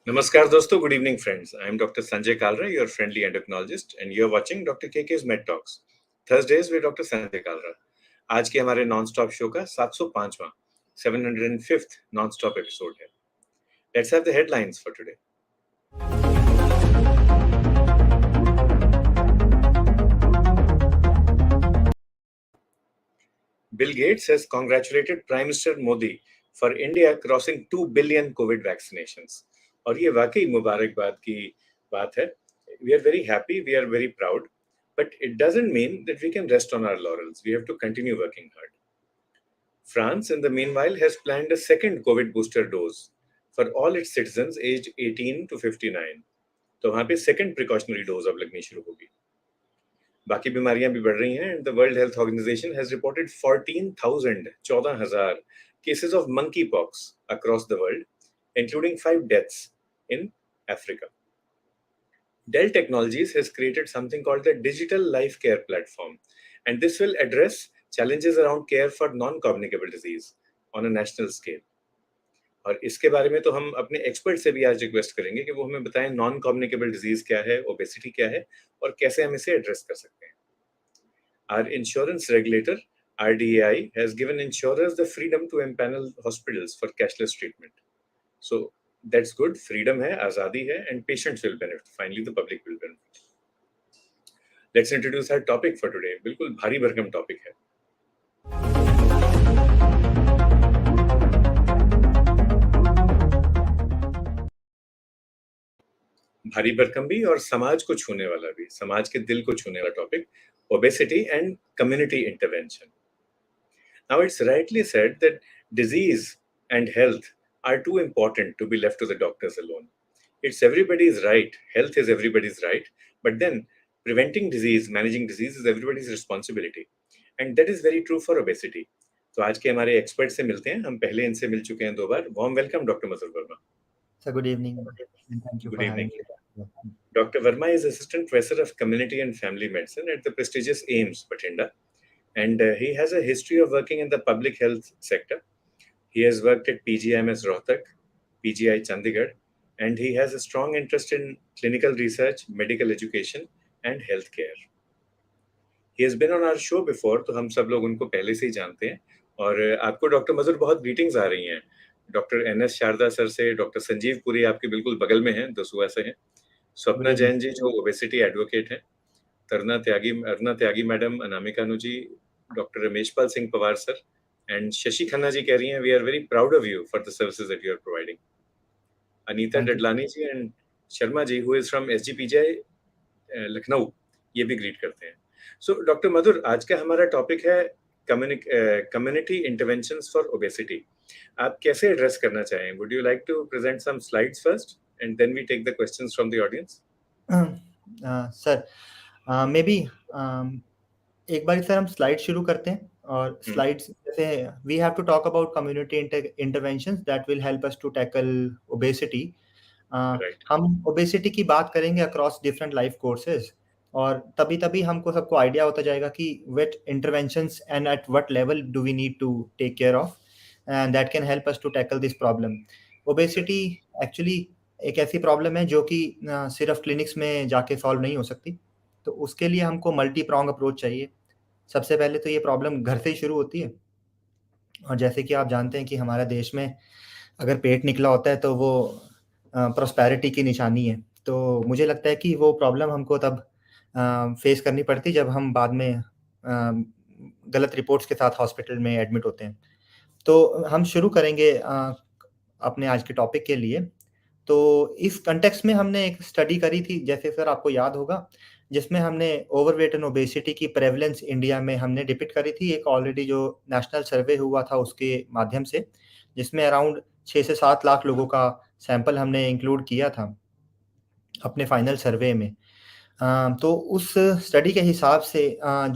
Namaskar dosto, good evening friends. I am Dr. Sanjay Kalra, your friendly endocrinologist and you are watching Dr. KK's Med Talks. Thursdays with Dr. Sanjay Kalra. आज के हमारे non-stop show का 705वां 705th non-stop episode है. Let's have the headlines for today. Bill Gates has congratulated Prime Minister Modi for India crossing 2 billion COVID vaccinations. और ये वाकई मुबारकबाद की बात है. We are very happy, we are very proud, but it doesn't mean that we can rest on our laurels. We have to continue working hard. France, in the meanwhile, has planned a second COVID booster dose for all its citizens aged 18 to 59. तो वहाँ पे second precautionary dose अब लगनी शुरू होगी. बाकी बीमारियां भी बढ़ रही हैं and the World Health Organization has reported 14,000 cases of monkeypox across the world, including 5 deaths in Africa. Dell Technologies has created something called the Digital Life Care Platform, and this will address challenges around care for non-communicable disease on a national scale. और इसके बारे में तो हम अपने expert से भी आज रिक्वेस्ट करेंगे कि वो हमें बताएं नॉन कम्युनिकेबल डिजीज क्या है, ओबेसिटी क्या है और कैसे हम इसे एड्रेस कर सकते हैं. Our insurance regulator, RDAI, has given insurers the freedom to empanel hospitals for cashless treatment. So that's good. Freedom है, आजादी है, and patients will benefit. Finally, the public will benefit. Let's introduce our topic for today. बिल्कुल भारी भरकम topic है. भारी भरकम भी और समाज को छूने वाला भी, समाज के दिल को छूने वाला topic, obesity and community intervention. Now it's rightly said that disease and health are too important to be left to the doctors alone. It's everybody's right, health is everybody's right, but then preventing disease, managing disease is everybody's responsibility. And that is very true for obesity. तो आज के हमारे expert से मिलते हैं. हम पहले इनसे मिल चुके हैं 2 बार. Warm welcome Dr. Madhur Verma. Sir, good evening and thank you Good for evening. having me. Dr. Verma is Assistant Professor of Community and Family Medicine at the prestigious AIIMS, Bathinda, and he has a history of working in the public health sector. He has worked at PGIMS Rohtak, PGI Chandigarh, and he has a strong interest in clinical research, medical education, and healthcare. He has been on our show before, तो हम सब लोग उनको पहले से ही जानते हैं. और आपको डॉक्टर मधुर बहुत ग्रीटिंग्स आ रही हैं. डॉक्टर NS शारदा सर से, डॉक्टर संजीव पुरी आपके बिल्कुल बगल में हैं, दसुआ से हैं. स्वप्ना जैन जी जो ओबेसिटी एडवोकेट हैं, Aruna Tyagi madam, Anamika Anu ji, doctor Ramesh Pal Singh Pawar sir, and Shashi Khanna ji कह रही हैं we are very proud of you for the services that you are providing. Anita Dadlani ji and Sharma ji who is from SGPJ Lucknow, ये भी ग्रीट करते हैं. सो डॉक्टर मधुर, आज का हमारा टॉपिक है कम्युनिटी इंटरवेंशंस फॉर ओबेसिटी. आप कैसे एड्रेस करना चाहें? Would you like to present some slides first and then we take the questions from the audience? Sir, maybe एक बार सर हम स्लाइड शुरू करते हैं और स्लाइड्स जैसे we have to talk about community interventions that will help us to tackle obesity. हम obesity की बात करेंगे अक्रॉस डिफरेंट लाइफ कोर्सेज और तभी हमको सबको आइडिया होता जाएगा कि what interventions and at what level do we need to take care of and that can help us to tackle this problem. Obesity actually एक ऐसी प्रॉब्लम है जो कि सिर्फ क्लिनिक्स में जाके सॉल्व नहीं हो सकती, तो उसके लिए हमको मल्टी प्रॉन्ग अप्रोच चाहिए. सबसे पहले तो ये प्रॉब्लम घर से ही शुरू होती है और जैसे कि आप जानते हैं कि हमारे देश में अगर पेट निकला होता है तो वो प्रॉस्पेरिटी की निशानी है. तो मुझे लगता है कि वो प्रॉब्लम हमको तब फेस करनी पड़ती जब हम बाद में गलत रिपोर्ट्स के साथ हॉस्पिटल में एडमिट होते हैं. तो हम शुरू करेंगे अपने आज के टॉपिक के लिए. तो इस कंटेक्स्ट में हमने एक स्टडी करी थी, जैसे सर आपको याद होगा, जिसमें हमने ओवरवेट एंड ओबेसिटी की प्रेवलेंस इंडिया में हमने डिपिक्ट करी थी. एक ऑलरेडी जो नेशनल सर्वे हुआ था उसके माध्यम से, जिसमें अराउंड 6 से 7 लाख लोगों का सैंपल हमने इंक्लूड किया था अपने फाइनल सर्वे में. तो उस स्टडी के हिसाब से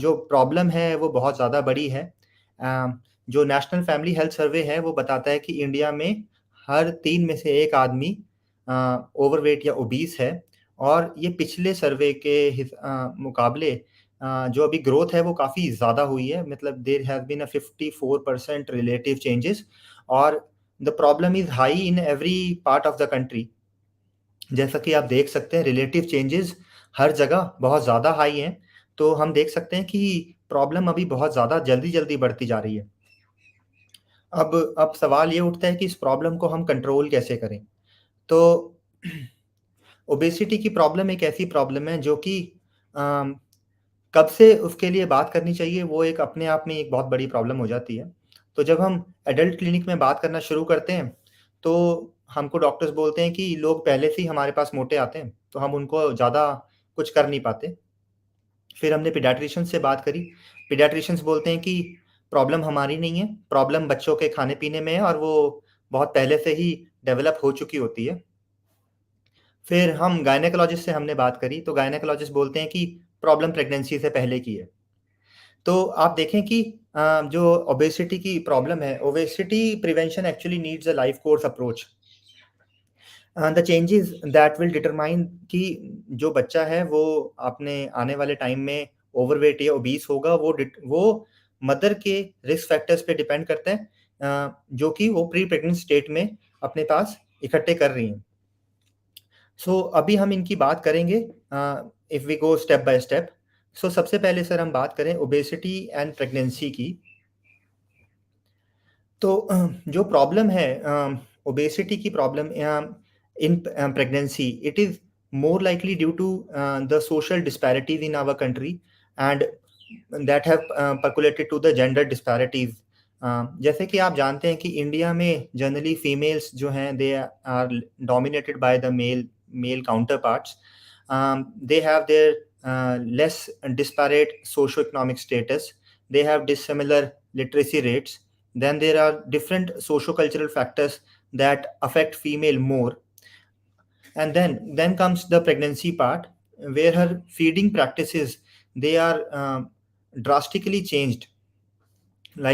जो प्रॉब्लम है वो बहुत ज़्यादा बड़ी है. जो नेशनल फैमिली हेल्थ सर्वे है वो बताता है कि इंडिया में हर 3 में से 1 आदमी ओवरवेट या ओबीस है और ये पिछले सर्वे के मुकाबले जो अभी ग्रोथ है वो काफ़ी ज़्यादा हुई है. मतलब there has been a 54% relative changes और the problem is high in every part of the country. जैसा कि आप देख सकते हैं रिलेटिव चेंजेस हर जगह बहुत ज़्यादा हाई हैं, तो हम देख सकते हैं कि प्रॉब्लम अभी बहुत ज़्यादा जल्दी-जल्दी बढ़ती जा रही है। अब सवाल ये उठता है कि इस प्रॉब्लम को हम कंट्रोल कैसे करें? तो ओबेसिटी की प्रॉब्लम एक ऐसी प्रॉब्लम है जो कि अम, कब से उसके लिए बात करनी चाहिए वो एक अपने आप में एक बहुत बड़ी प्रॉब्लम हो जाती है। तो जब हम एडल्ट क्लिनिक में बात करना शुरू करते हैं, तो हमको डॉक्टर्स बोलते हैं कि लोग पहले से ही हमारे पास मोटे आते हैं, तो हम उनको ज़्यादा कुछ कर नहीं पाते। फिर हमने पीडियाट्रिशियंस से बात करी, पीडियाट्रिशियंस बोलते हैं कि प्रॉब्लम हमारी नहीं है, प्रॉब्लम बच्चों के खाने-पीने में है और वो बहुत पहले से ही डेवलप हो चुकी होती है। फिर हम गायनेकोलॉजिस्ट से हमने बात करी, तो गायनेकोलॉजिस्ट बोलते हैं कि प्रॉब्लम प्रेगनेंसी से पहले की है। तो आप देखें कि जो ओबेसिटी की प्रॉब्लम है, obesity prevention actually needs a life course approach. The changes that will determine कि जो बच्चा है वो अपने आने वाले टाइम में ओवरवेट या ओबीस होगा, वो मदर के रिस्क फैक्टर्स पे डिपेंड करता है, जो कि वो प्री प्रेग्नेंट स्टेट में अपने पास इकट्ठे कर रही हैं। सो अभी हम इनकी बात करेंगे if we go step by step. So सबसे पहले सर हम बात करें ओबेसिटी एंड प्रेगनेंसी की। तो जो प्रॉब्लम है ओबेसिटी की problem in pregnancy, it is more likely due to the social disparities in our country and that have percolated to the gender disparities. जैसे कि आप जानते हैं कि इंडिया में जनरली फीमेल्स जो हैं they are dominated by the male counter parts. They have their less disparate socio-economic status, they have dissimilar literacy rates, then there are different socio-cultural factors that affect female more, and then comes the pregnancy part where her feeding practices, they are drastically changed.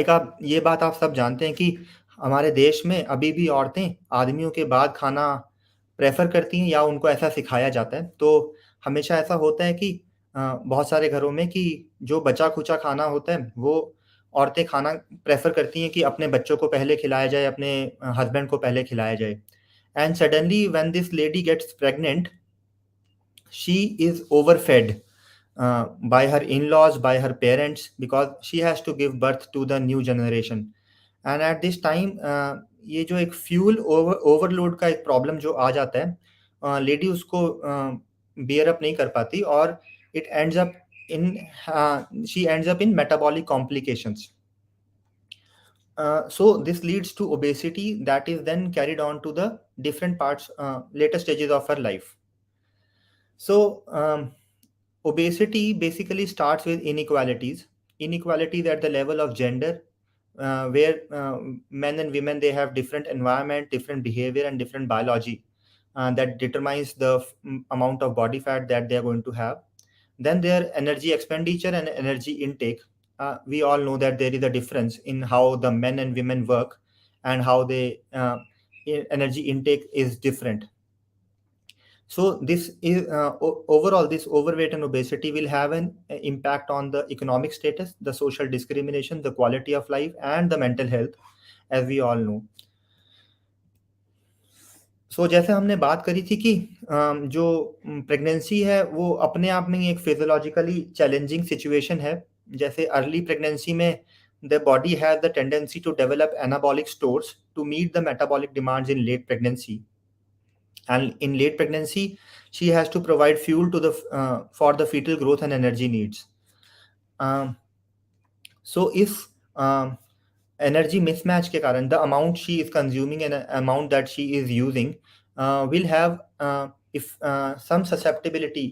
आप ये बात आप सब जानते हैं कि हमारे देश में अभी भी औरतें आदमियों के बाद खाना प्रेफर करती हैं या उनको ऐसा सिखाया जाता है। तो हमेशा ऐसा होता है कि बहुत सारे घरों में कि जो बचा-खुचा खाना होता है वो औरतें खाना प्रेफर करती हैं कि अपने बच्चों को पहले खिलाया जाए, अपने हस्बैंड को पहले खिलाया जाए। And suddenly when this lady gets pregnant, she is overfed by her in-laws, by her parents, because she has to give birth to the new generation. And at this time ये जो एक fuel overload का एक problem जो आ जाता है, lady उसको beer up नहीं कर पाती और it ends up in she ends up in metabolic complications. So this leads to obesity that is then carried on to the different parts, later stages of her life. So, obesity basically starts with inequalities at the level of gender, where men and women they have different environment, different behavior, and different biology that determines the amount of body fat that they are going to have. Then their energy expenditure and energy intake. We all know that there is a difference in how the men and women work and how they energy intake is different. So this is overall this overweight and obesity will have an impact on the economic status, the social discrimination, the quality of life, and the mental health, as we all know. सो जैसे हमने बात करी थी कि जो pregnancy है वो अपने आप में ही एक फिजियोलॉजिकली चैलेंजिंग सिचुएशन है। जैसे अर्ली प्रेगनेंसी में the body has the tendency to develop anabolic stores to meet the metabolic demands in late pregnancy, and in late pregnancy she has to provide fuel to the for the fetal growth and energy needs. um, so if energy mismatch के कारण the amount she is consuming and amount that she is using will have if some susceptibility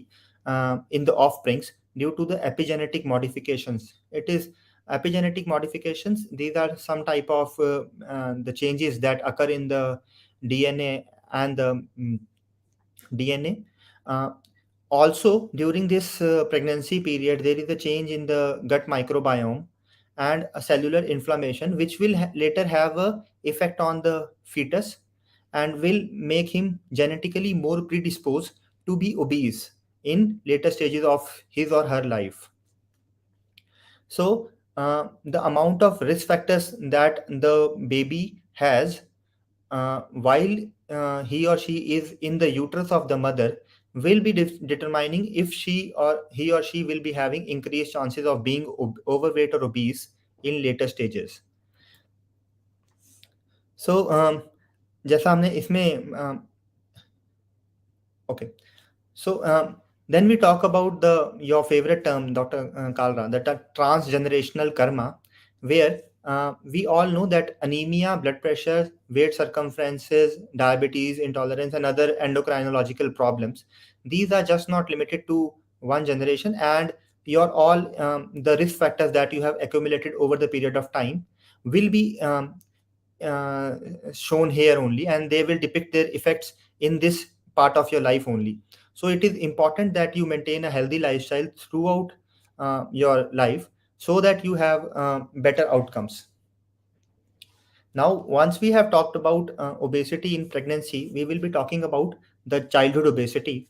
in the offsprings due to the epigenetic modifications. It is epigenetic modifications, these are some type of the changes that occur in the DNA and the DNA. Uh, Also, during this pregnancy period, there is a change in the gut microbiome and a cellular inflammation, which will later have a effect on the fetus and will make him genetically more predisposed to be obese in later stages of his or her life. So, the amount of risk factors that the baby has while he or she is in the uterus of the mother will be determining if he or she will be having increased chances of being overweight or obese in later stages. So जैसा हमने इसमें okay. So then we talk about the your favorite term, Dr. Kalra, the transgenerational karma, where we all know that anemia, blood pressure, weight circumferences, diabetes, intolerance, and other endocrinological problems. These are just not limited to one generation, and your all the risk factors that you have accumulated over the period of time will be uh, shown here only, and they will depict their effects in this part of your life only. So it is important that you maintain a healthy lifestyle throughout your life so that you have better outcomes. Now, once we have talked about obesity in pregnancy, we will be talking about the childhood obesity.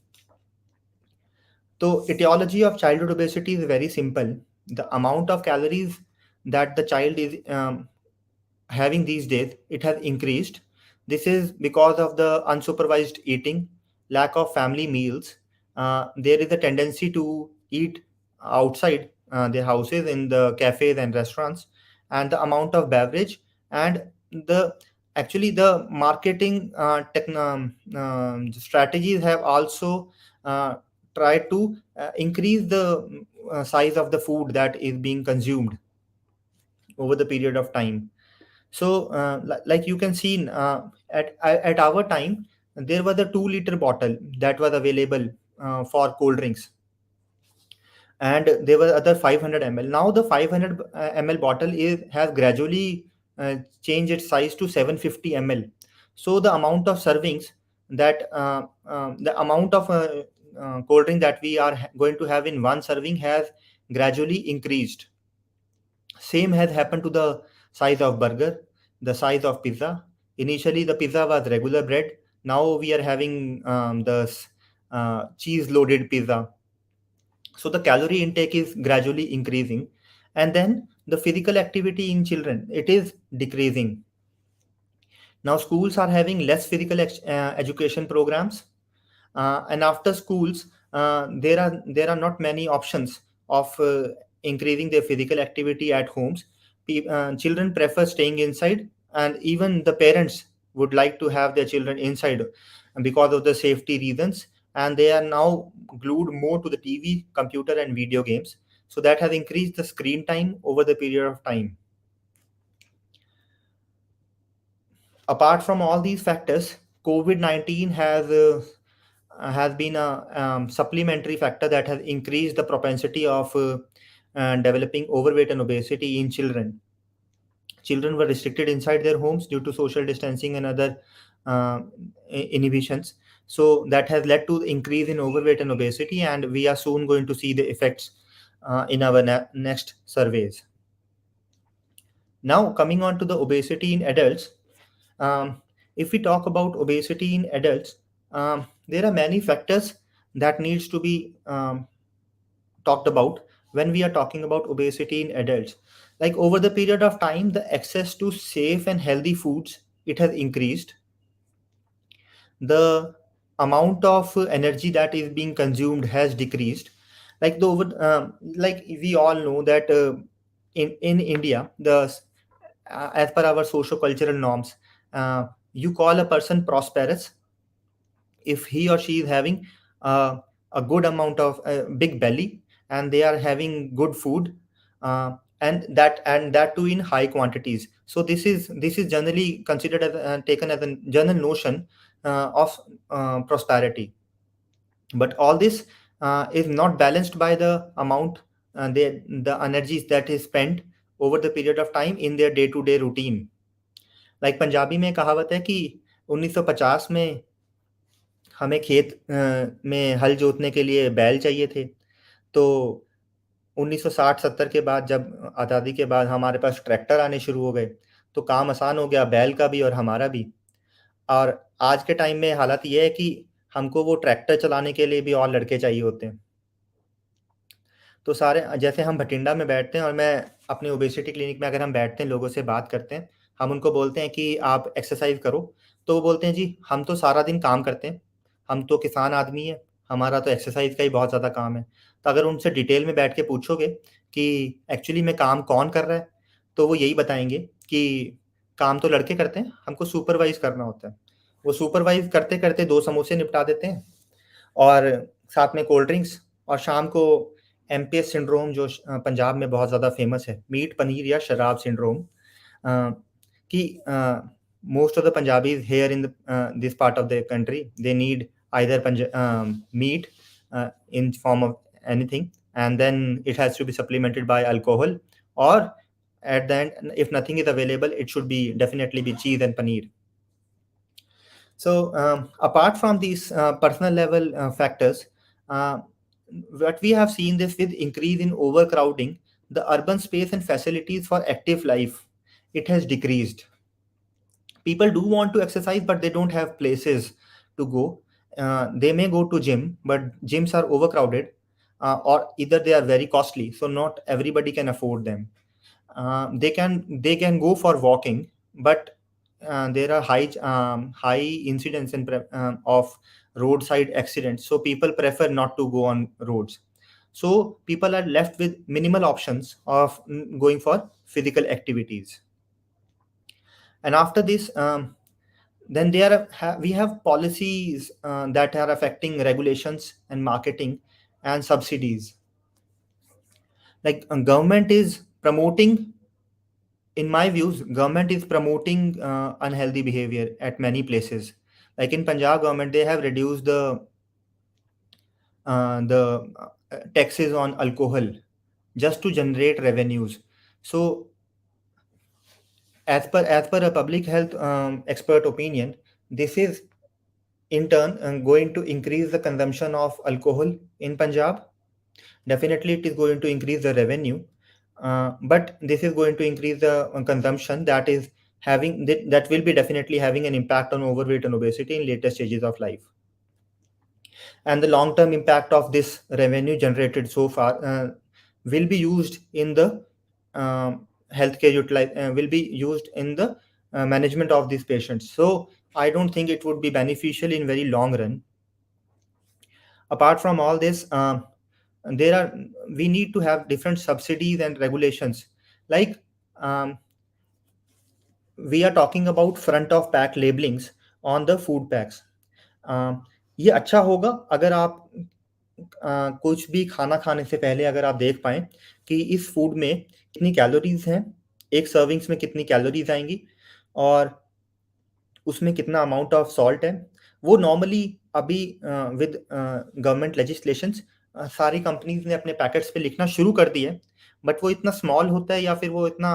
So etiology of childhood obesity is very simple. The amount of calories that the child is having these days, it has increased. This is because of the unsupervised eating, lack of family meals. There is a tendency to eat outside their houses, in the cafes and restaurants, and the amount of beverage, and the actually the marketing strategies have also uh, tried to increase the size of the food that is being consumed over the period of time. So, like you can see, at our time, there was a 2 liter bottle that was available for cold drinks, and there were other 500 ml. Now the 500 ml bottle is has gradually changed its size to 750 ml. So the amount of servings that the amount of cold drink that we are going to have in one serving has gradually increased. Same has happened to the size of burger, the size of pizza. Initially, the pizza was regular bread. Now we are having the cheese loaded pizza. So the calorie intake is gradually increasing, and then the physical activity in children, it is decreasing. Now schools are having less physical education programs, and after schools there are not many options of increasing their physical activity at homes. Children prefer staying inside, and even the parents would like to have their children inside because of the safety reasons, and they are now glued more to the TV, computer, and video games. So that has increased the screen time over the period of time. Apart from all these factors, COVID-19 has been a supplementary factor that has increased the propensity of developing overweight and obesity in children. Children were restricted inside their homes due to social distancing and other uh, inhibitions. So that has led to the increase in overweight and obesity, and we are soon going to see the effects in our next surveys. Now, coming on to the obesity in adults, um, if we talk about obesity in adults, there are many factors that needs to be talked about when we are talking about obesity in adults. Like over the period of time, the access to safe and healthy foods, it has increased. The amount of energy that is being consumed has decreased. Like we all know that in India, as per our socio cultural norms, you call a person prosperous if he or she is having a good amount of big belly, and they are having good food, and that too in high quantities. So this is generally considered as taken as a general notion of prosperity. But all this is not balanced by the amount, the energies that is spent over the period of time in their day to day routine. Like Punjabi में कहावत है कि 1950 में हमें खेत में हल जोतने के लिए बैल चाहिए थे। तो 1960-70 के बाद, जब आज़ादी के बाद हमारे पास ट्रैक्टर आने शुरू हो गए, तो काम आसान हो गया, बैल का भी और हमारा भी। और आज के टाइम में हालत ये है कि हमको वो ट्रैक्टर चलाने के लिए भी और लड़के चाहिए होते हैं। तो सारे जैसे हम भटिंडा में बैठते हैं, और मैं अपने ओबेसिटी क्लिनिक में अगर हम बैठते हैं, लोगों से बात करते हैं, हम उनको बोलते हैं कि आप एक्सरसाइज करो, तो वो बोलते हैं जी हम तो सारा दिन काम करते हैं, हम तो किसान आदमी है, हमारा तो एक्सरसाइज का ही बहुत ज़्यादा काम है। तो अगर उनसे डिटेल में बैठ के पूछोगे कि एक्चुअली में काम कौन कर रहा है, तो वो यही बताएंगे कि काम तो लड़के करते हैं, हमको सुपरवाइज करना होता है। वो सुपरवाइज करते करते दो समोसे निपटा देते हैं और साथ में कोल्ड ड्रिंक्स, और शाम को एमपीएस सिंड्रोम जो पंजाब में बहुत ज़्यादा फेमस है, मीट पनीर या शराब सिंड्रोम, कि most of the Punjabis here in this part of the country, they need either meat in form of anything, and then it has to be supplemented by alcohol, or at the end, if nothing is available, it should be definitely be cheese and paneer. So apart from these personal level factors, uh, what we have seen this with increase in overcrowding, the urban space and facilities for active life, it has decreased. People do want to exercise, but they don't have places to go. They may go to gym, but gyms are overcrowded, or either they are very costly, so not everybody can afford them. They can go for walking, but there are high incidence of roadside accidents, so people prefer not to go on roads. So people are left with minimal options of going for physical activities. And after this, then we have policies that are affecting regulations and marketing and subsidies. Like government is promoting, in my views, government is promoting unhealthy behavior at many places. Like in Punjab government, they have reduced the taxes on alcohol just to generate revenues. So as per a public health expert opinion, this is in turn going to increase the consumption of alcohol in Punjab. Definitely it is going to increase the revenue, but this is going to increase the consumption, that is that will be definitely having an impact on overweight and obesity in later stages of life. And the long term impact of this revenue generated so far will be used in the healthcare will be used in the management of these patients. So I don't think it would be beneficial in very long run. Apart from all this, there are we need to have different subsidies and regulations. Like um, we are talking about front of pack labelings on the food packs. अ, ये अच्छा होगा अगर आप कुछ भी खाना खाने से पहले अगर आप देख पाएँ कि इस फूड में कितनी कैलोरीज़ हैं, एक सर्विंग्स में कितनी कैलोरीज़ आएँगी और उसमें कितना अमाउंट ऑफ सॉल्ट है। वो नॉर्मली अभी विद गवर्नमेंट लेजिस्लेशंस सारी कंपनीज़ ने अपने पैकेट्स पे लिखना शुरू कर दिया है, बट वो इतना स्मॉल होता है या फिर वो इतना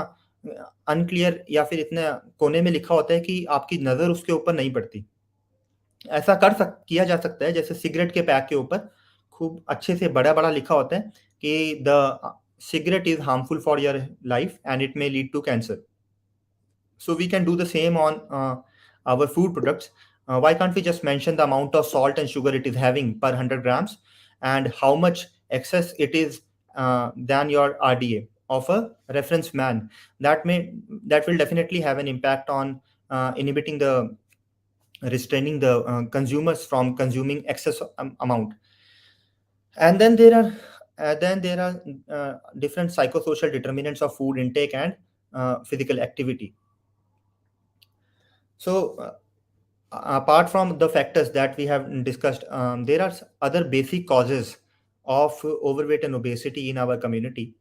अनक्लियर या फिर इतने कोने में लिखा होता है कि आपकी नज़र उसके ऊपर नहीं पड़ती। ऐसा किया जा सकता है जैसे सिगरेट के पैक के ऊपर खूब अच्छे से बड़ा-बड़ा लिखा होता है कि the cigarette is harmful for your life and it may lead to cancer. So we can do the same on our food products. Why can't we just mention the amount of salt and sugar it is having per 100 grams, and how much excess it is than your RDA of a reference man? That will definitely have an impact on inhibiting the restraining the consumers from consuming excess amount. And then there are different psychosocial determinants of food intake and physical activity. So apart from the factors that we have discussed, there are other basic causes of overweight and obesity in our community.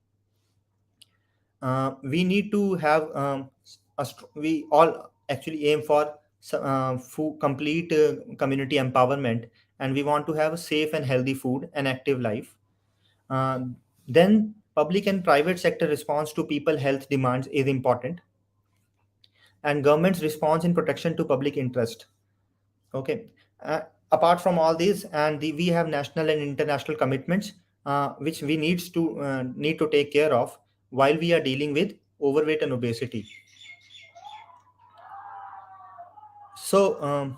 We need to have we all actually aim for complete community empowerment, and we want to have a safe and healthy food and active life. Uh, then public and private sector response to people health demands is important, and government's response in protection to public interest. Okay. Apart from all these, we have national and international commitments which we need to take care of while we are dealing with overweight and obesity. So,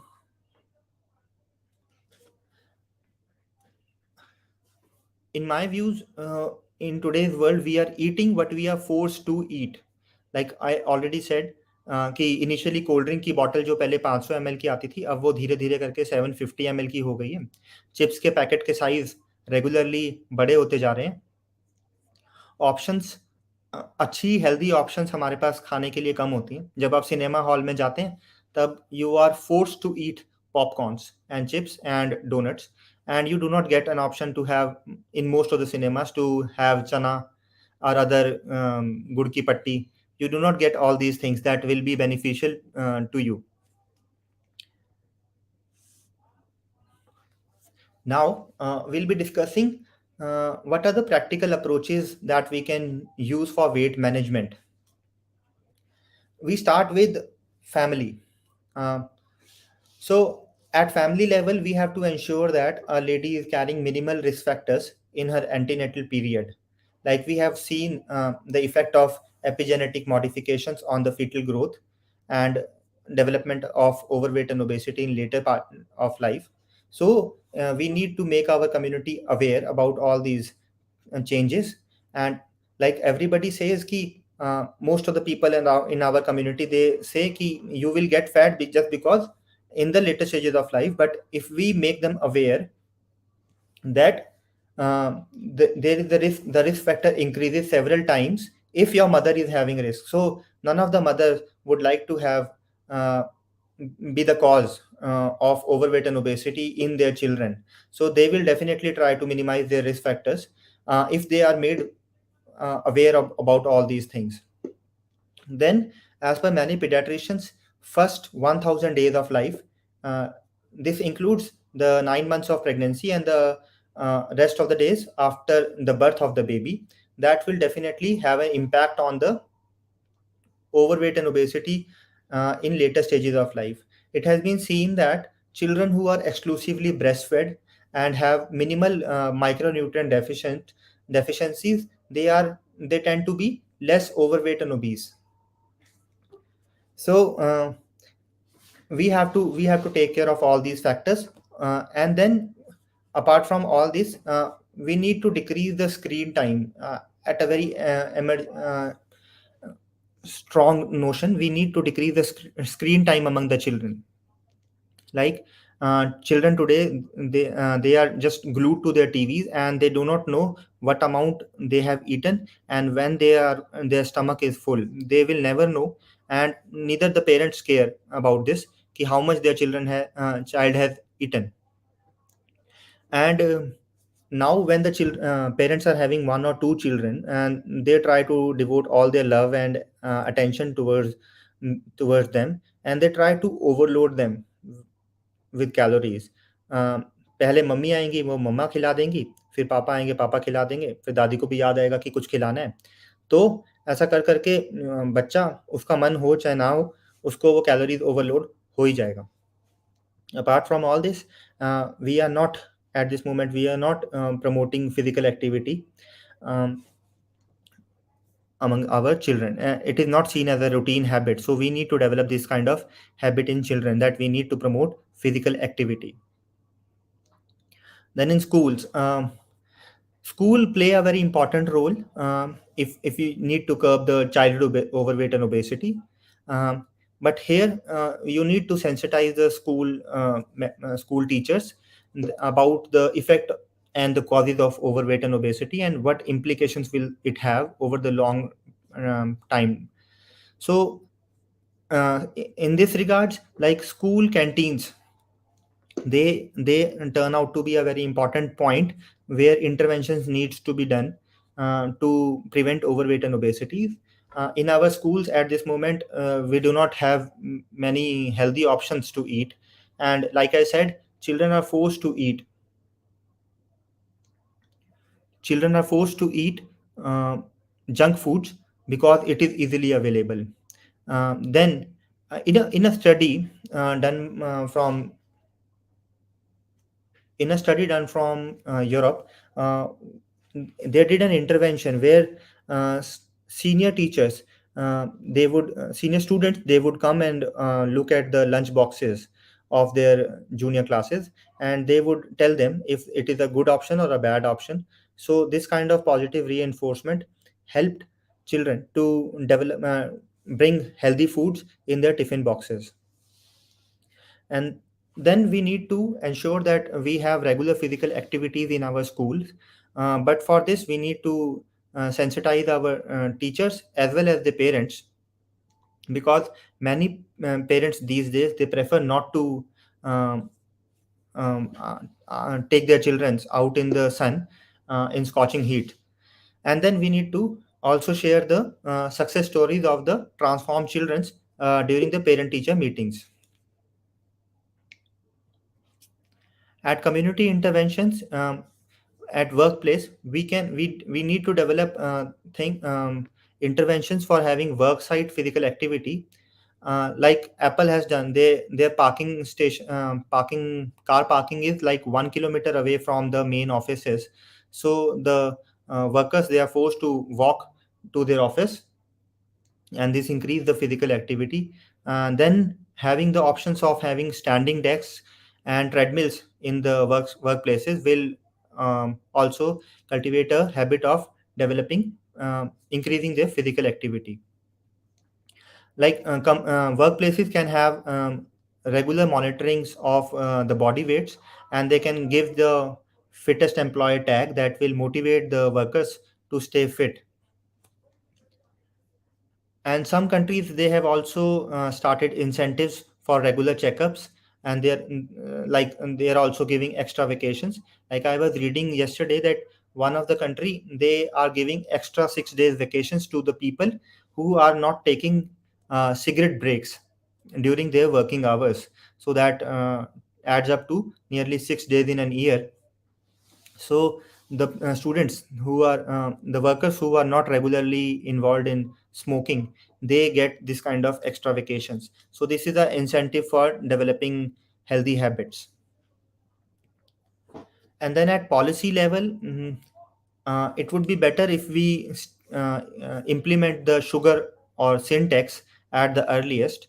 in my views, in today's world, we are eating what we are forced to eat. Like I already said, कि initially cold drink की bottle जो पहले 500 ml की आती थी, अब वो धीरे-धीरे करके 750 ml की हो गई है। चिप्स के पैकेट के साइज़ रेगुलरली बड़े होते जा रहे हैं। ऑप्शंस अच्छी हेल्दी ऑप्शंस हमारे पास खाने के लिए कम होती हैं। जब आप सिनेमा हॉल में जाते हैं, तब you are forced to eat popcorns and chips and donuts, and you do not get an option to have, in most of the cinemas, to have chana or other gud ki patti. You do not get all these things that will be beneficial to you. Now we'll be discussing what are the practical approaches that we can use for weight management. We start with family. Uh, so, at family level, we have to ensure that a lady is carrying minimal risk factors in her antenatal period. Like we have seen the effect of epigenetic modifications on the fetal growth and development of overweight and obesity in later part of life. So, we need to make our community aware about all these changes. And like everybody says ki most of the people in our community, they say ki you will get fat just because in the later stages of life. But if we make them aware that there is the risk factor increases several times if your mother is having risk. So none of the mothers would like to have uh, be the cause of overweight and obesity in their children. So they will definitely try to minimize their risk factors if they are made aware about all these things. Then, as per many pediatricians, first 1000 days of life, uh, this includes the 9 months of pregnancy and the rest of the days after the birth of the baby, that will definitely have an impact on the overweight and obesity in later stages of life. It has been seen that children who are exclusively breastfed and have minimal micronutrient deficiencies, they tend to be less overweight and obese. So we have to take care of all these factors, and then apart from all this, we need to decrease the screen time at a very strong notion. We need to decrease the screen time among the children. Like children today, they are just glued to their TVs, and they do not know what amount they have eaten, and when their stomach is full, they will never know. And neither the parents care about this, ki how much their child has eaten. And now when the parents are having one or two children, and they try to devote all their love and attention towards them, and they try to overload them with calories. पहले mummy आएंगी, वो मम्मा खिला देंगी, फिर पापा आएंगे, पापा खिला देंगे, फिर दादी को भी याद आएगा कि कुछ खिलाना है। तो ऐसा कर करके बच्चा, उसका मन हो चाहे ना हो, उसको वो कैलोरीज ओवरलोड हो ही जाएगा. Apart from all this, we are not at this moment, we are not promoting physical activity um, among our children. It is not seen as a routine habit, so we need to develop this kind of habit in children, that we need to promote physical activity. Then in schools, school play a very important role if you need to curb the childhood overweight and obesity. But here you need to sensitize the school teachers about the effect and the causes of overweight and obesity, and what implications will it have over the long time. So in this regards, like school canteens, they turn out to be a very important point where interventions needs to be done to prevent overweight and obesity. In our schools at this moment, we do not have many healthy options to eat, and like I said, children are forced to eat uh, junk foods because it is easily available. Then in a study done from in a study done from Europe, uh, they did an intervention where senior teachers, senior students, they would come and look at the lunch boxes of their junior classes, and they would tell them if it is a good option or a bad option. So this kind of positive reinforcement helped children to bring healthy foods in their tiffin boxes. And then we need to ensure that we have regular physical activities in our schools. But for this, we need to sensitize our teachers as well as the parents, because many parents these days, they prefer not to um, take their children out in the sun in scorching heat. And then we need to also share the success stories of the transformed children during the parent teacher meetings. At community interventions, at workplace, we need to develop thing interventions for having work site physical activity, like Apple has done. Their parking station, parking car parking is like 1 kilometer away from the main offices. So the workers, they are forced to walk to their office, and this increase the physical activity. Then having the options of having standing desks and treadmills in the workplaces will also cultivate a habit of developing, increasing their physical activity. Like workplaces can have regular monitorings of the body weights, and they can give the fittest employee tag that will motivate the workers to stay fit. And some countries, they have also started incentives for regular checkups, and they are also giving extra vacations. Like I was reading yesterday that one of the country, they are giving extra 6 days vacations to the people who are not taking cigarette breaks during their working hours. So that adds up to nearly 6 days in an year. So the students who are the workers who are not regularly involved in smoking, they get this kind of extra vacations. So this is an incentive for developing healthy habits. And then at policy level, it would be better if we implement the sugar or sin tax at the earliest.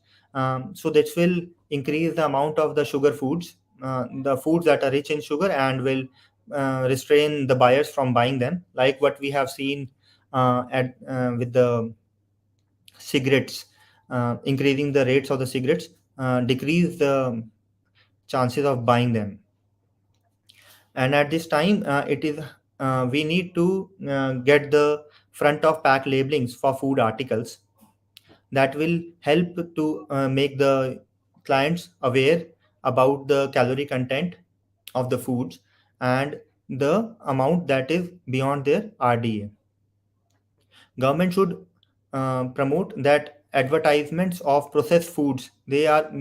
So this will increase the amount of the sugar foods, the foods that are rich in sugar, and will restrain the buyers from buying them, like what we have seen at with the cigarettes. Increasing the rates of the cigarettes decrease the chances of buying them. And at this time, it is we need to get the front of pack labelings for food articles that will help to make the clients aware about the calorie content of the foods and the amount that is beyond their RDA. Government should promote that advertisements of processed foods, they are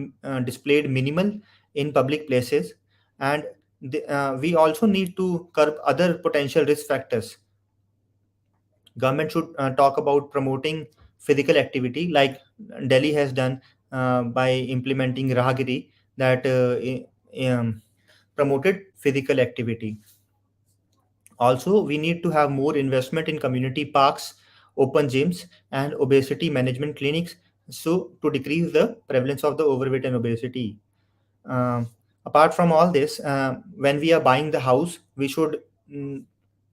displayed minimal in public places. And we also need to curb other potential risk factors. Government should talk about promoting physical activity, like Delhi has done by implementing Rahagiri, that promoted physical activity. Also, we need to have more investment in community parks, open gyms, and obesity management clinics, so to decrease the prevalence of the overweight and obesity. Um, Apart from all this, when we are buying the house, we should mm,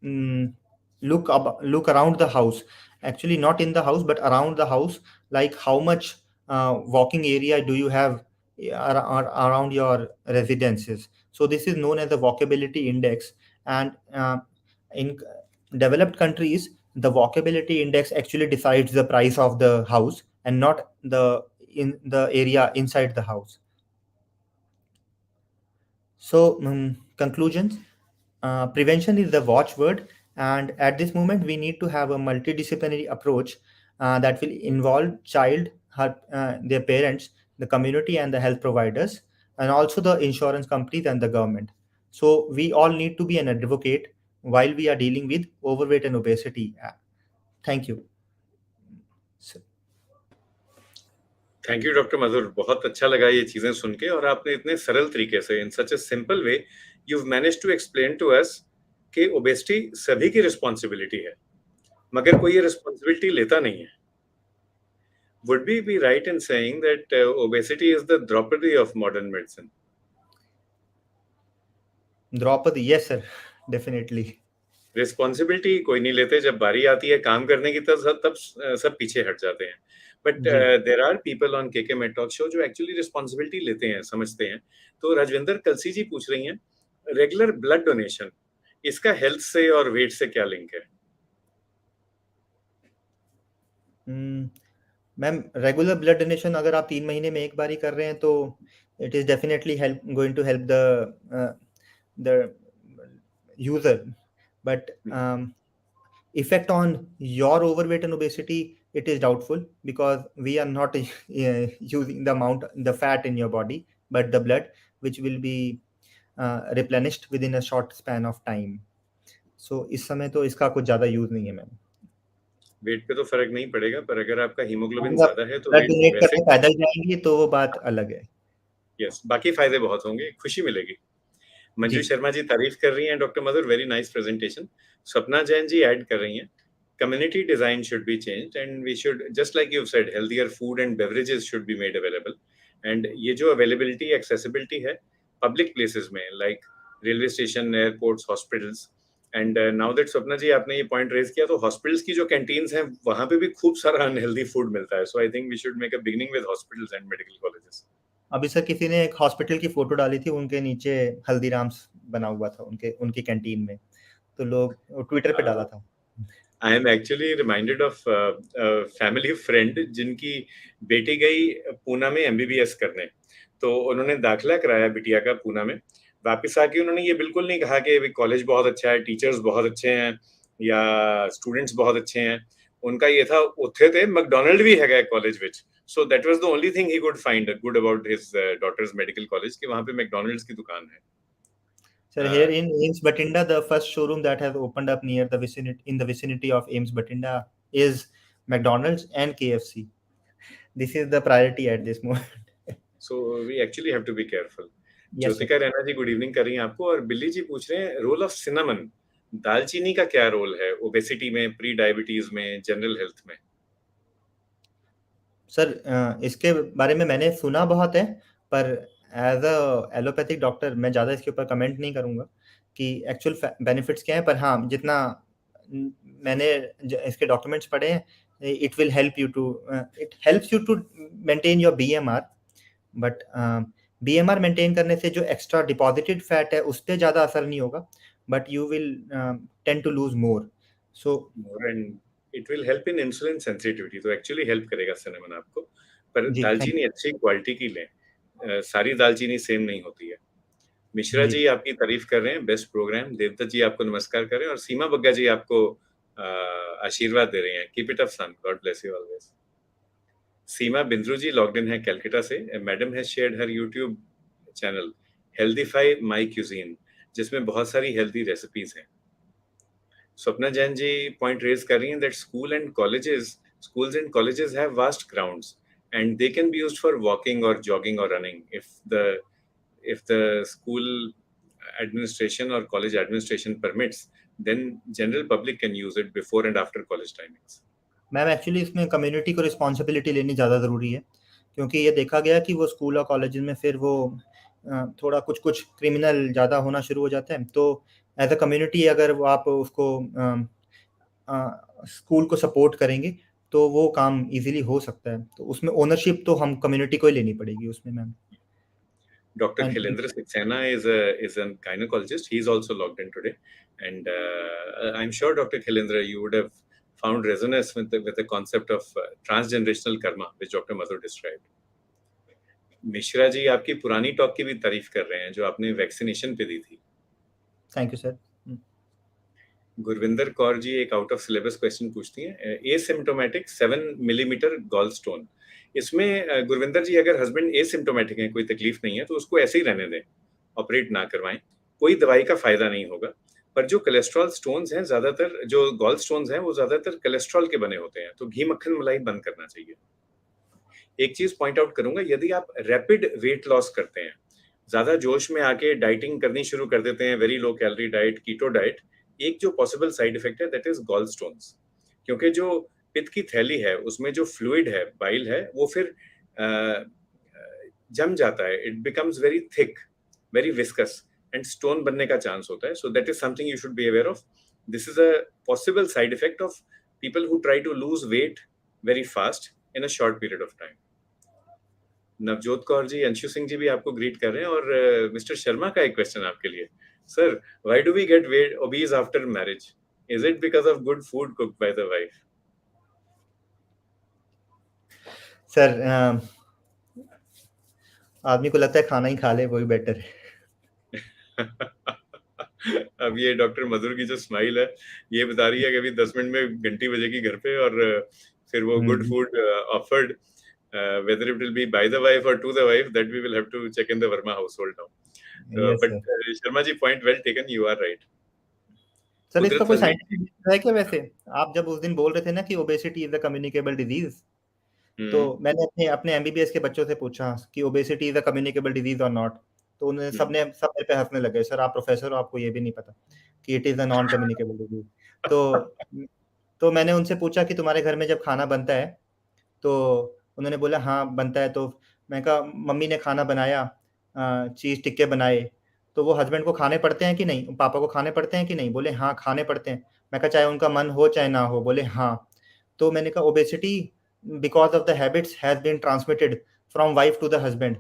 mm, look around the house. Actually, not in the house, but around the house. Like how much walking area do you have around your residences? So this is known as the walkability index. And in developed countries, the walkability index actually decides the price of the house, and not the area inside the house. So, conclusions, prevention is the watchword, and at this moment, we need to have a multidisciplinary approach that will involve their parents, the community, and the health providers, and also the insurance companies and the government. So, we all need to be an advocate while we are dealing with overweight and obesity. Thank you. So, thank you doctor Madhur, बहुत अच्छा लगा ये चीजें सुन के, और आपने इतने सरल तरीके से, in such a simple way, you manage to explain to us कि ओबेसिटी सभी की रिस्पॉन्सिबिलिटी है, मगर कोई ये रिस्पॉन्सिबिलिटी लेता नहीं है. Would we be right in saying that obesity is the Draupadi of modern medicine? Draupadi, yes, sir, definitely. Responsibility कोई नहीं लेते, जब बारी आती है काम करने की तब सब पीछे हट जाते हैं। बट जी। देर आर पीपल ऑन के मेट टॉक शो जो एक्चुअली रिस्पॉन्सिबिलिटी लेते हैं, समझते हैं। तो राजविंदर कलसी जी पूछ रही हैं, रेगुलर ब्लड डोनेशन, इसका हेल्थ से और वेट से क्या लिंक है? मैम, रेगुलर ब्लड डोनेशन अगर आप 3 महीने में एक बार ही कर रहे हैं तो it is definitely help going to help the user, but effect on your overweight and obesity, it is doubtful because we are not using the amount, the fat in your body, but the blood, which will be replenished within a short span of time. So इस समय तो इसका कुछ ज़्यादा use नहीं है ma'am. Wait पे तो फर्क नहीं पड़ेगा, पर अगर आपका हीमोग्लोबिन अगर आप ज्यादा है तो ब्लड वेट डोनेट वैसे, करने पैदल जाएंगे तो वो बात अलग है। यस, बाकी फायदे बहुत होंगे, खुशी मिलेगी। जी। मंजू शर्मा जी तारीफ कर रही हैं, doctor Madhur very nice presentation. Swapna Jain ji add कर रही हैं, community design should be changed and we should, just like you've said, healthier food and beverages should be made available. And ये जो availability accessibility है public places में, like railway station, airports, hospitals, and now that Swapna जी आपने ये point raise किया, तो hospitals की जो canteens हैं वहाँ पे भी खूब सारा unhealthy food मिलता है, so I think we should make a beginning with hospitals and medical colleges. अभी सर किसी ने एक हॉस्पिटल की फोटो डाली थी, उनके नीचे हल्दीराम्स बना हुआ था उनके उनकी कैंटीन में, तो लोग ट्विटर पे डाला था। I am actually reminded of family friend जिनकी बेटी गई पूना में एमबीबीएस करने, तो उन्होंने दाखिला कराया बिटिया का पूना में। वापस आके उन्होंने ये बिल्कुल नहीं कहा कि कॉलेज बहुत अच्छा है, टीचर्स बहुत अच्छे हैं या स्टूडेंट्स बहुत अच्छे हैं। उनका ये था, उत्थे थे मैकडोनल्ड भी है college which, so that was the only thing he could find good about his daughter's medical college, कि वहां पे मैकडोनल्ड्स की दुकान है। Sir, here in Ames Batinda, the first showroom that has opened up near the vicinity, in the vicinity of Ames Batinda, is McDonald's and KFC. This is the priority at this moment. So we actually have to be careful. Yes, sir. Jyotika Raina ji good evening कर रही हैं आपको, और बिल्ली जी पूछ रहे हैं role of cinnamon, दालचीनी का क्या रोल है ओबेसिटी में, प्री डायबिटीज में, जनरल हेल्थ में? सर, इसके बारे में मैंने सुना बहुत है, पर एज अ एलोपैथिक डॉक्टर मैं ज़्यादा इसके ऊपर कमेंट नहीं करूँगा कि एक्चुअल बेनिफिट्स क्या हैं, पर हाँ, जितना मैंने इसके डॉक्यूमेंट्स पढ़े हैं, it will help you to, it helps you to maintain your BMR, but BMR maintain करने से जो एक्स्ट्रा डिपॉजिटेड फैट है उस पर ज़्यादा असर नहीं होगा, but you will tend to lose more. So more and it will help in insulin sensitivity, तो एक्चुअली हेल्प करेगा सिनेमन आपको। पर जी, थैंक दालचीनी अच्छी क्वालिटी की लें, सारी दालचीनी सेम नहीं होती है। मिश्रा जी। जी आपकी तारीफ कर रहे हैं, बेस्ट प्रोग्राम। देवदत्त जी आपको नमस्कार कर रहे हैं, और सीमा बग्गा जी आपको आशीर्वाद दे रहे हैं, keep it up son, God bless you always. Seema Bindroo ji logged in है कैलकाटा से। Madam has shared her YouTube channel Healthify My Cuisine, जिसमें बहुत सारी हेल्दी रेसिपीज हैं। स्वप्ना जैन जी पॉइंट रेज कर रही हैं that schools and colleges have vast grounds and they can be used for walking or jogging or running if the school administration or college administration permits, then general public can use it before and after college timings. Ma'am, actually इसमें community को responsibility लेनी ज़्यादा ज़रूरी है, क्योंकि ये देखा गया कि वो स्कूल और कॉलेज में फिर वो थोड़ा कुछ कुछ क्रिमिनल ज़्यादा होना शुरू हो जाता है, तो एज अ कम्युनिटी अगर वो आप उसको स्कूल को सपोर्ट करेंगे तो वो काम इजीली हो सकता है, तो उसमें ओनरशिप तो हम कम्युनिटी को ही लेनी पड़ेगी उसमें ma'am. Dr. And Khilendra Saxena is a gynecologist. He's also logged in today, and I'm sure Dr. Khilendra, you would have found resonance with the concept of transgenerational karma, which Dr. Madhur described. Mishra ji आपकी पुरानी talk की भी तारीफ कर रहे हैं जो आपने वैक्सीनेशन पे दी थी। Thank you sir. Gurvinder Kaur ji एक आउट ऑफ सिलेबस क्वेश्चन पूछती हैं, एसिम्टोमेटिक 7 मिलीमीटर गॉल स्टोन, इसमें गुरविंदर जी अगर हस्बैंड एसिम्टोमेटिक है, कोई तकलीफ नहीं है, तो उसको ऐसे ही रहने दें, ऑपरेट ना करवाएं, कोई दवाई का फायदा नहीं होगा। पर जो कोलेस्ट्रॉल स्टोन्स हैं, ज्यादातर जो गॉल स्टोन्स हैं वो ज्यादातर कोलेस्ट्रॉल के बने होते हैं, तो घी मक्खन मलाई बंद करना चाहिए। एक चीज पॉइंट आउट करूंगा, यदि आप रैपिड वेट लॉस करते हैं, ज्यादा जोश में आके डाइटिंग करनी शुरू कर देते हैं, very low calorie diet, keto diet, एक जो पॉसिबल साइड इफेक्ट है दैट इज गॉल स्टोन्स। क्योंकि जो पित्त की थैली है उसमें जो फ्लूइड है, बाइल है, वो फिर जम जाता है, it becomes very thick, very viscous, and stone बनने का चांस होता है। So that is something you should be aware of. This is a possible side effect of people who try to lose weight very fast in a short period of time. Navjot Kaur ji, Anshu Singh ji भी आपको greet कर रहे हैं, और mister Sharma का एक question आपके लिए। Sir, why do we get weight obese after marriage? Is it because of good food cooked by the wife? Sir आदमी को लगता है खाना ही खा ले वही बेटर है। अब ये डॉक्टर मधुर की जो स्माइल है, ये बता रही है कि अभी 10 मिनट में घंटी बजेगी घर पे, और फिर वो good food offered, whether it will be by the wife or to the wife, that we will have to check in the Verma household now. Yes But sir. Sharma ji, point well taken, you are right. Sir इसका कुदरत कोई वजीर। Scientific reason है क्या वैसे? आप जब उस दिन बोल रहे थे ना कि obesity is a communicable disease, तो हम्म। मैंने अपने अपने एमबीबीएस के बच्चों से पूछा कि obesity is a communicable disease और नॉट, तो उन्होंने हम्म। सब मेरे पे हंसने लगे, सर आप प्रोफेसर हो, आपको ये भी नहीं पता कि it is a non communicable disease. तो मैंने उनसे पूछा कि तुम्हारे घर में जब खाना बनता है, तो उन्होंने बोला हाँ बनता है। तो मैं कहा मम्मी ने खाना बनाया, चीज़ टिक्के बनाए, तो वो हस्बैंड को खाने पड़ते हैं कि नहीं, पापा को खाने पड़ते हैं कि नहीं? बोले हाँ खाने पड़ते हैं। मैं कहा चाहे उनका मन हो चाहे ना हो? बोले हाँ। तो मैंने कहा obesity because of the habits has been transmitted from wife to the husband.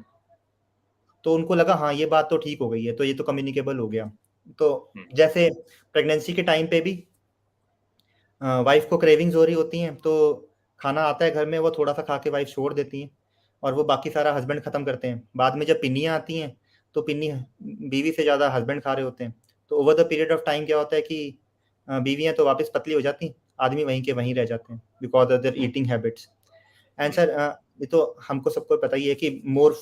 तो उनको लगा हाँ ये बात तो ठीक हो गई है, तो ये तो कम्युनिकेबल हो गया। तो जैसे प्रेगनेंसी के टाइम पे भी वाइफ को क्रेविंग्स हो रही होती हैं, तो खाना आता है घर में, वो थोड़ा सा खा के वाइफ छोड़ देती हैं, और वो बाकी सारा हस्बैंड खत्म करते हैं। बाद में जब पिन्नियाँ आती हैं, तो पिन्नी बीवी से ज़्यादा हस्बैंड खा रहे होते हैं। तो over the period of time क्या होता है कि बीवियाँ तो वापस पतली हो जाती हैं, आदमी वहीं के वहीं रह जाते हैं because of their eating habits. And sir ये तो हमको सबको पता ही है कि more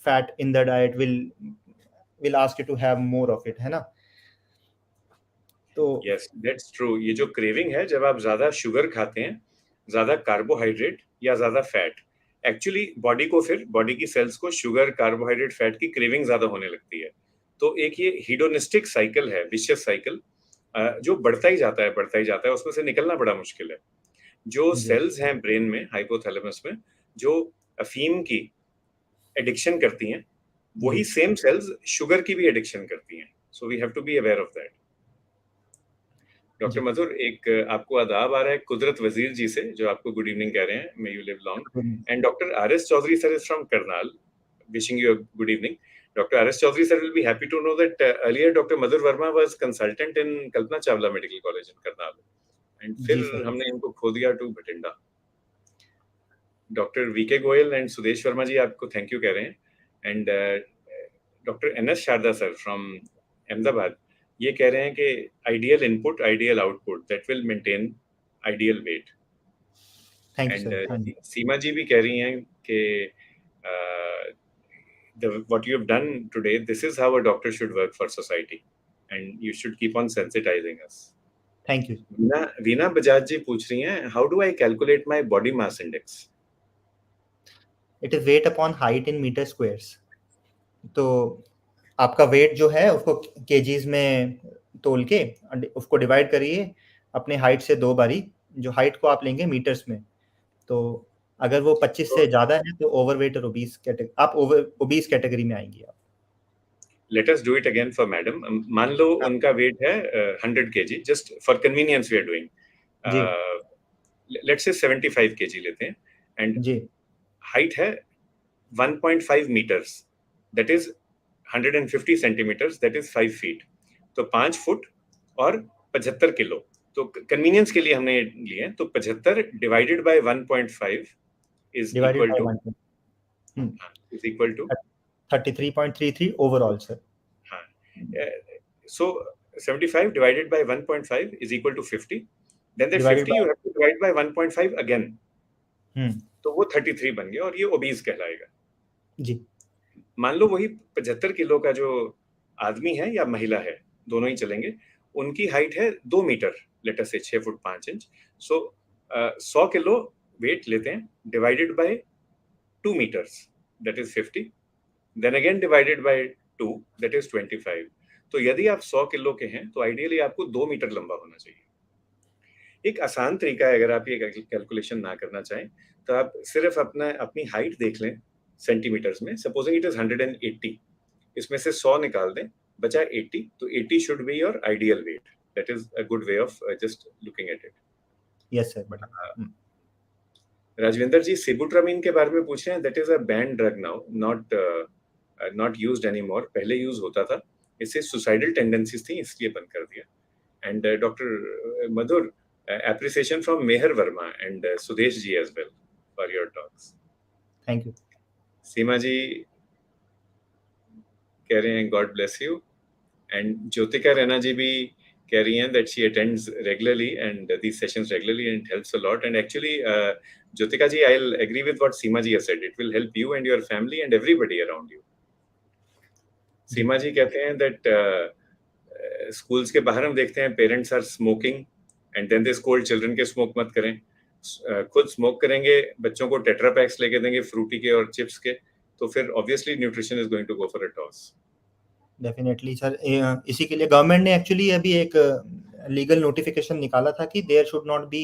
fat in the diet will ask you to have more of it, है ना? तो यस, दैट्स ट्रू। ये जो क्रेविंग है, जब आप ज्यादा शुगर खाते हैं, ज्यादा कार्बोहाइड्रेट या ज्यादा फैट, एक्चुअली बॉडी को, फिर बॉडी की सेल्स को शुगर, कार्बोहाइड्रेट, फैट की क्रेविंग ज्यादा होने लगती है। तो एक ये हीडोनिस्टिक साइकिल है, विशियस साइकिल, जो बढ़ता ही जाता है, बढ़ता ही जाता है, उसमें से निकलना बड़ा मुश्किल है। जो जी सेल्स हैं ब्रेन में, हाइपोथैलेमस में, जो अफीम की एडिक्शन करती हैं, जी वही सेम सेल्स शुगर की भी एडिक्शन करती हैं। So we have to be aware of that. Doctor ji Madhur, एक आपको आदाब आ रहा है कुदरत वजीर जी से, जो आपको गुड इवनिंग कह रहे हैं, may you live long. And doctor R S Chaudhary sir is from Karnal, wishing you a good evening. Dr. R.S. Chaudhary sir will be happy to know that earlier Dr. Madhur Verma was consultant in Kalpana Chawla Medical College in Karnal. And जी फिर sir. हमने इनको खो दिया to Bathinda. Doctor VK Goyal and Sudesh Verma ji आपको thank you कह रहे हैं। And doctor N S Sharda sir from Ahmedabad, ये कह रहे हैं कि ideal input, ideal output, that will maintain ideal weight. Thank you and sir. हाँ जी। सीमा जी भी कह रही हैं कि what you have done today, this is how a doctor should work for society, and you should keep on sensitizing us. Thank you. Veena Veena Bajaj ji पूछ रही हैं, how do I calculate my body mass index? It is weight upon height in metre squares. तो आपका wait जो है उसको KGs में तोल के उसको डिवाइड करिए अपने हाइट से 2 बारी, जो हाइट को आप लेंगे मीटर्स में। तो अगर वो 25 से ज़्यादा है तो ओवरवेट और ओबीस कैटेगरी में आएंगी आप। Let us do it again for madam. मान लो हाँ, उनका वेट है 100 KG, just for convenience we are doing, जी लेट्स से 75 केजी लेते हैं, एंड जी हाइट है 1.5 meters, that is 150 centimeters, that is 5 feet. तो 5 फुट और 75 किलो। तो कन्वीनियंस के लिए हमने लिए, तो 75 divided by 1.5 is divided equal by two, 1 is equal to 33.33 overall sir. हाँ, so 75 divided by 1.5 is equal to 50, then that divided 50 by you have to divide by 1.5 again, hmm तो वो 33 बन गया, और ये ओबीज कहलाएगा। जी मान लो वही 75 किलो का जो आदमी है या महिला है, दोनों ही चलेंगे, उनकी हाइट है 2 metre, late us say 6 foot 5 inch. So 100 kilo weight लेते हैं, divided by 2 meters, that is 50, then again divided by 2, that is 25। तो यदि आप 100 किलो के हैं, तो आइडियली आपको 2 मीटर लंबा होना चाहिए। एक आसान तरीका है, अगर आप ये कैलकुलेशन ना करना चाहें, तो आप सिर्फ अपनी हाइट देख लें सेंटीमीटर्स में। सपोजिंग इट इज 180, इसमें से 100 निकाल दें, बचा 80, तो 80 should be your ideal weight. That is a good way of just looking at it. Yes sir, बढ़िया। राजविंदर जी सिबुट्रामीन के बारे में पूछ रहे हैं. That is a ban drug now, not used any more. पहले यूज होता था. इससे सुसाइडल टेंडेंसीज थी, इसलिए बंद कर दिया. And doctor Madhur, appreciation from Meher Verma and Sudesh ji as well for your talks. Thank you. Seema ji कह रहे हैं God bless you, and Jyotika Rana ji भी कह रही हैं that she attends regularly and these sessions regularly and it helps a lot. And actually, Jyotika ji, I'll agree with what Seema ji has said. It will help you and your family and everybody around you. सीमा जी कहते हैं that schools के बाहर हम देखते हैं parents are smoking and then they scold children के smoke मत करें. खुद स्मोक करेंगे, बच्चों को टेट्रा पैक्स लेके देंगे फ्रूटी के और चिप्स के, तो फिर obviously nutrition is going to go for a toss. Definitely sir, इसी के लिए गवर्नमेंट ने एक्चुअली अभी एक लीगल नोटिफिकेशन निकाला था कि there should not be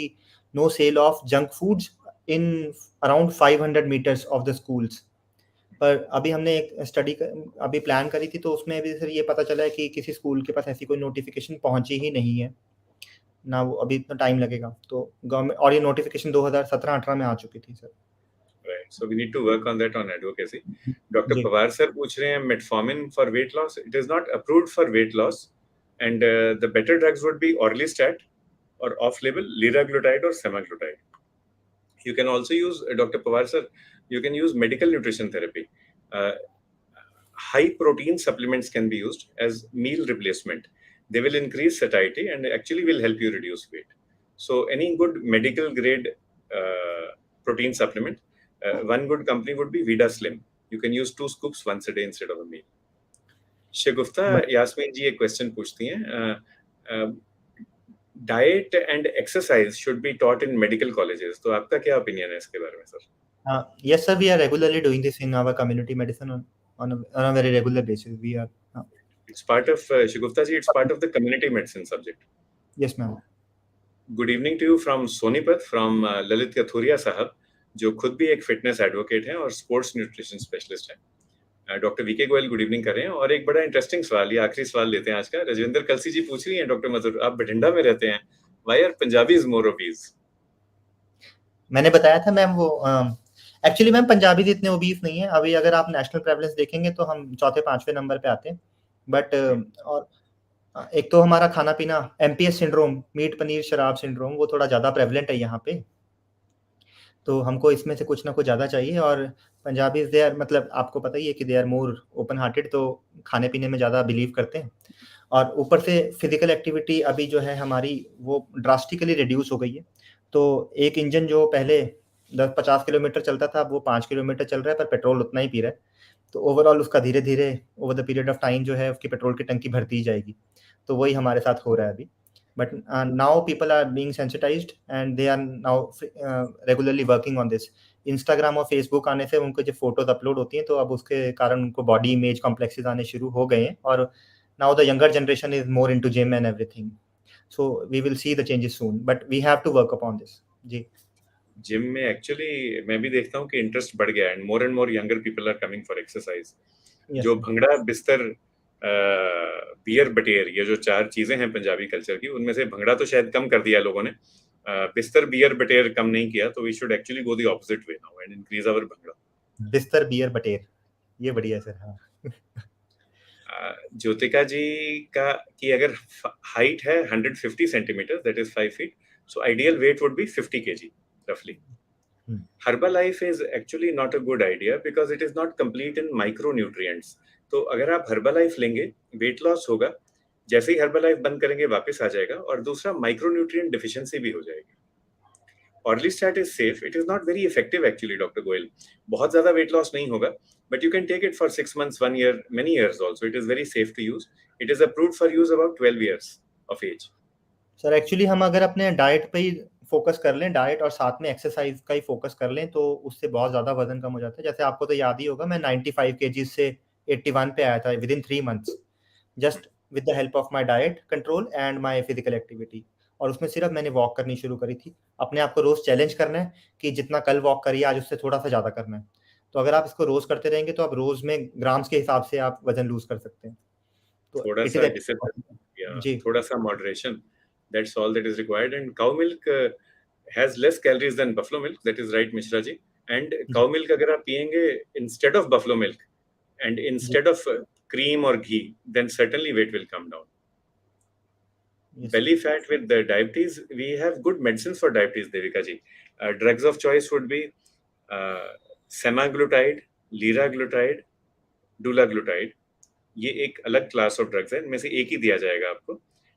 no sale of junk foods in around 500 meters of the schools. पर अभी हमने एक स्टडी अभी प्लान करी थी, तो उसमें भी सर ये पता चला है कि किसी स्कूल के पास ऐसी कोई नोटिफिकेशन पहुंची ही नहीं है ना, वो अभी इतना टाइम लगेगा. तो गवर्नमेंट, और ये नोटिफिकेशन 2017-18 में आ चुकी थी sir. Right. So we need to work on that on advocacy. Dr. Pawar sir पूछ रहे हैं metformin for weight loss. It is not approved for weight loss, and the better drugs would be orlistat or off-label liraglutide or semaglutide. You can also use, Dr. Pawar sir, you can use medical nutrition therapy. High protein supplements can be used as meal replacement. They will increase satiety and actually will help you reduce weight. So any good medical grade protein supplement, one good company would be Vida Slim. You can use 2 scoops once a day instead of a meal. Shagufta Yasmin ji एक question पूछती हैं, diet and exercise should be taught in medical colleges. तो आपका क्या opinion है इसके बारे में sir? Yes sir, we are regularly doing this in our community medicine on a very regular basis. We are It's part of Shagufta ji, it's part of the community medicine subject. Yes ma'am. Good evening to you from Sonipat, from Lalit Kathuria साहब, जो खुद भी एक fitness advocate हैं और sports nutrition specialist हैं. Doctor VK Goyal good evening कर रहे हैं. और एक बड़ा इंटरेस्टिंग सवाल, ये आखिरी सवाल लेते हैं आज का. रजविंदर कलसी जी पूछ रही हैं, डॉक्टर मधुर आप बठिंडा में रहते हैं, why are Punjabis more obese? मैंने बताया था मैम, वो एक्चुअली मैम पंजाबी इतने ओबीस नहीं है. अभी अगर आप नेशनल प्रेवलेंस देखेंगे तो हम 4थे-5वें नंबर पे आते हैं. बट और एक तो हमारा खाना पीना, एमपीएस सिंड्रोम, मीट पनीर शराब सिंड्रोम, वो थोड़ा ज़्यादा प्रेवलेंट है यहाँ पे. तो हमको इसमें से कुछ ना कुछ ज़्यादा चाहिए. और पंजाबी दे आर, मतलब आपको पता ही है कि they are more open hearted, तो खाने पीने में ज़्यादा बिलीव करते हैं. और ऊपर से फिजिकल एक्टिविटी अभी जो है हमारी, वो ड्रास्टिकली रिड्यूस हो गई है. तो एक इंजन जो पहले 10-50 किलोमीटर चलता था, अब वो 5 किलोमीटर चल रहा है, पर पेट्रोल उतना ही पी रहा है. तो ओवरऑल उसका धीरे धीरे over the period of time जो है उसकी पेट्रोल की टंकी भरती ही जाएगी. तो वही हमारे साथ हो रहा है अभी. But now people are being sensitised and they are now regularly working on this. Instagram और फेसबुक आने से उनको जो फोटोज अपलोड होती हैं, तो अब उसके कारण उनको बॉडी इमेज कॉम्प्लेक्सेस आने शुरू हो गए हैं. और now the younger generation is more into gym and everything, so we will see the changes soon, but we have to work upon this ji. Gym में एक्चुअली मैं भी देखता हूँ कि इंटरेस्ट बढ़ गया है, and more younger people are coming for exercise. जो भंगड़ा, बिस्तर, बियर, बटेर, ये जो 4 चीजें हैं पंजाबी कल्चर की, उनमें से भंगड़ा तो शायद कम कर दिया लोगों ने, बिस्तर, बियर, बटेर कम नहीं किया. तो we should actually go the opposite way now and increase our bhangra. बिस्तर बियर बटेर, ये बढ़िया है सर. हाँ. ज्योतिका जी का कि अगर हाइट है 150 centimetre, that is 5 feet, so ideal weight would be 50 kg roughly. Herbalife is actually not a good idea because it is not complete in micronutrients. तो अगर आप Herbalife लेंगे, वेट लॉस होगा, जैसे ही Herbalife बंद करेंगे वापस आ जाएगा, और दूसरा माइक्रोन्यूट्रिएंट डिफिशियंसी भी हो जाएगी. Orlistat is safe. It is not very effective actually, Dr. Goel. बहुत ज़्यादा weight loss नहीं होगा, but you can take it for 6 months, 1 year, many years also. It is very safe to use. It is approved for use about 12 years of age. Sir actually हम अगर अपने diet पे ही focus कर लें, diet और साथ में exercise का ही फोकस कर लें, तो उससे बहुत ज़्यादा वजन कम हो जाता है. जैसे आपको तो याद ही होगा, मैं 95 kg से 81 पे आया था with in 3 months, just with the help of my diet control and my physical activity. और उसमें सिर्फ मैंने वॉक करनी शुरू करी थी. अपने आप को रोज चैलेंज करना है कि जितना कल वॉक करिए, आज उससे थोड़ा सा ज़्यादा करना है. तो अगर आप इसको रोज करते रहेंगे, तो आप रोज में ग्राम्स के हिसाब से आप वजन लूज कर सकते हैं. तो थोड़ा इट इज सा एक्चुअली डिसिप्लिन पॉसिबल। या जी। थोड़ा सा moderation, that's all that is required. And cow milk has less calories than buffalo milk, that is right Mishra ji. And cow जी। milk अगर आप पियेंगे instead of buffalo milk and जी। instead of cream or ghee, then certainly weight will come down. Yes sir. Belly fat with the diabetes, we have good medicines for diabetes, Devika ji. Drugs of choice would be uh, semaglutide, liraglutide, dulaglutide. ये एक अलग class of drugs है, इनमें से एक ही दिया जाएगा आपको।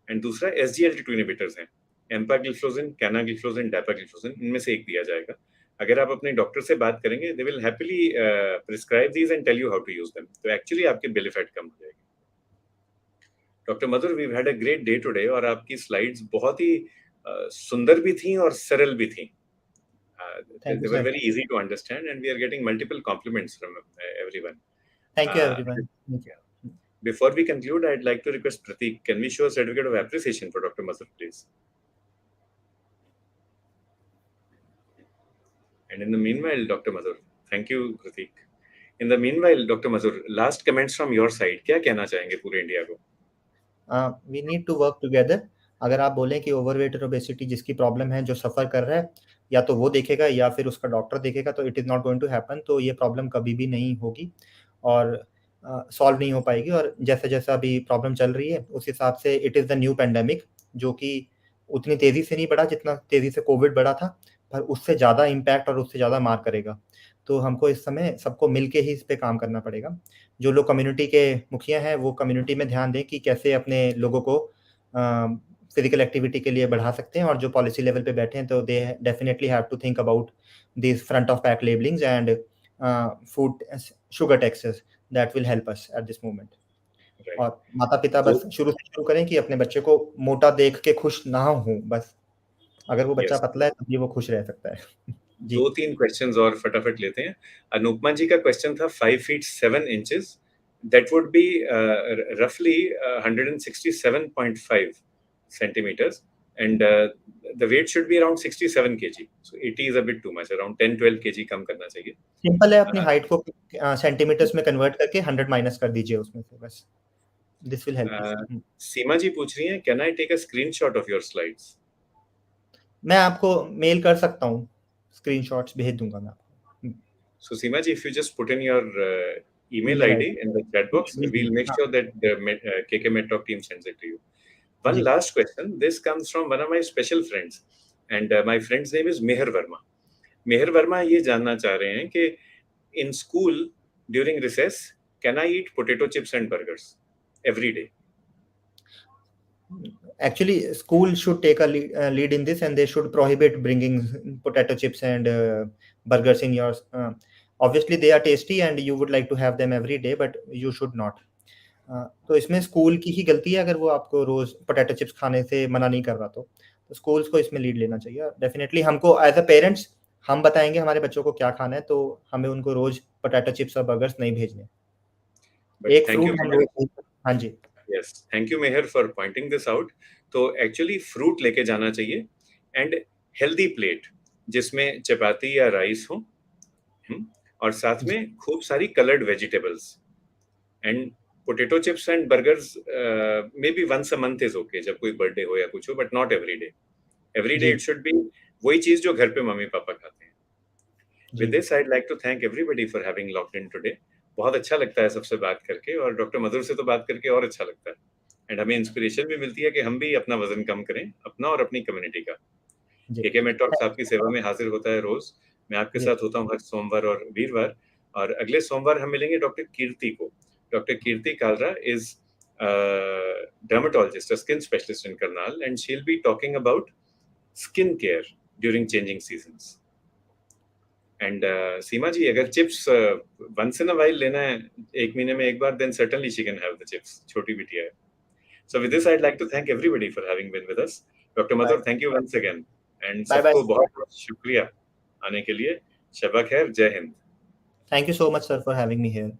एंड दूसरा SGLT2 इनहिबिटर्स हैं, एम्पाग्लिफ्लोजिन, कैनाग्लिफ्लोजिन, डापाग्लिफ्लोजिन, इनमें से एक दिया जाएगा। अगर आप अपने डॉक्टर से बात करेंगे, they will happily prescribe these and tell you how to use them, तो एक्चुअली आपकी बेली फैट कम हो जाएगी। Doctor Madhur, we had a great day today, और आपकी स्लाइड्स बहुत ही सुंदर भी थी और सरल भी थी। Thank you They were sir. very easy to understand, and we are getting multiple compliments from everyone. Thank you Uh, everyone. Thank yeah. You. Before we conclude, I'd like to request Pratik, can we show a certificate of appreciation for Dr. Mazhar, please? And in the meanwhile, Dr. Mazhar, thank you, Pratik. In the meanwhile, Dr. Mazhar, last comments from your side. क्या कहना चाहेंगे पूरे India को? We need to work together. अगर आप बोलें कि overweight और ओबेसिटी जिसकी प्रॉब्लम है, जो सफ़र कर रहा है, या तो वो देखेगा या फिर उसका डॉक्टर देखेगा, तो it is not going to happen. तो ये प्रॉब्लम कभी भी नहीं होगी और सॉल्व नहीं हो पाएगी। और जैसा-जैसा अभी प्रॉब्लम चल रही है, उस हिसाब से it is the new pandemic, जो कि उतनी तेज़ी से नहीं बढ़ा जितना तेज़ी से कोविड बढ़ा था, पर उससे ज़्यादा इम्पैक्ट और उससे ज़्यादा मार करेगा। तो हमको इस समय सबको मिल के ही इस पे काम करना पड़ेगा। जो लोग कम्युनिटी के मुखिया हैं, वो कम्युनिटी में ध्यान दें कि कैसे अपने लोगों को फिजिकल एक्टिविटी के लिए बढ़ा सकते हैं। और जो पॉलिसी लेवल पे बैठे हैं, तो they definitely have to think about this front of pack labellings and food sugar taxes that will help us at this moment. Right. और माता-पिता दो, बस शुरू से शुरू करें कि अपने बच्चे को मोटा देख के खुश ना हों बस। अगर वो बच्चा yes. पतला है, तभी वो खुश रह सकता है। जी। 2-3 क्वेश्चंस और फटाफट लेते हैं। अनुपमा जी का क्वेश्चन था 5 feet 7 inches. That would be roughly 167.5 centimeters. And the weight should be around 67 kg. So 80 is a bit too much. Around 10-12 kg कम करना चाहिए। सिंपल है, अपनी Uh, हाइट को सेंटीमीटर्स में कन्वर्ट करके 100 माइनस कर दीजिए उसमें से बस। This will help uh, you. Seema ji पूछ रही हैं, can I take a screenshot of your slides? मैं आपको मेल कर सकता हूँ, स्क्रीनशॉट्स भेज दूँगा मैं आपको। So Seema ji, if you just put in your email email ID ID in the chat box, we'll make हाँ, sure that the KK Medtalk team sends it to you. One जी। last question. This comes from one of my special friends, and my friend's name is Meher Verma. Meher Verma ये जानना चाह रहे हैं कि in school during recess, can I eat potato chips and burgers every day? Actually, school should take a lead in this, and they should prohibit bringing potato chips and burgers in your. Obviously, they are tasty, and you would like to have them every day, but you should not. तो इसमें school की ही गलती है अगर वो आपको रोज potato chips खाने से मना नहीं कर रहा तो स्कूल्स को इसमें लीड लेना चाहिए। डेफिनेटली हमको एज अ पेरेंट्स हम बताएंगे हमारे बच्चों को क्या खाना है, तो हमें उनको रोज पोटैटो चिप्स और बर्गर्स नहीं भेजने। But एक thank you, फ्रूट हम Meher. रोज हाँ जी। Yes, thank you, Meher, for pointing this out. तो एक्चुअली फ्रूट लेके जाना चाहिए एंड हेल्दी प्लेट जिसमें चपाती या राइस हो, और साथ जी। में खूब सारी coloured vegetables and potato chips and burgers may be once a month is okay, जब कोई बर्थडे हो या कुछ हो, but not every day. Every day जी। इट शुड बी वही चीज जो घर पे मम्मी पापा खाते हैं। जी। With this I'd like to thank everybody for having logged in today. बहुत अच्छा लगता है सबसे बात करके, और डॉक्टर मधुर से तो बात करके और अच्छा लगता है। एंड हमें इंस्पिरेशन भी मिलती है कि हम भी अपना वजन कम करें, अपना और अपनी कम्युनिटी का। जी। केके में टॉक्स आपकी सेवा में हाजिर होता है रोज। मैं आपके जी। साथ होता हूँ हर सोमवार और वीरवार, और अगले सोमवार हम मिलेंगे डॉक्टर कीर्ति को। Doctor Kirti Kalra is dermatologist, a skin specialist in Karnal, and she'll be talking about skin care during changing seasons. And सीमा जी, अगर chips once in a while लेना है, एक महीने में एक बार, then certainly she can have the chips. छोटी बिटिया है। So with this, I'd like to thank everybody for having been with us. Dr. Bye Madhur, thank you once again. And bye bye. सबको बहुत बहुत शुक्रिया आने के लिए। शबा खैर, जय Hind. Thank you so much sir for having me here.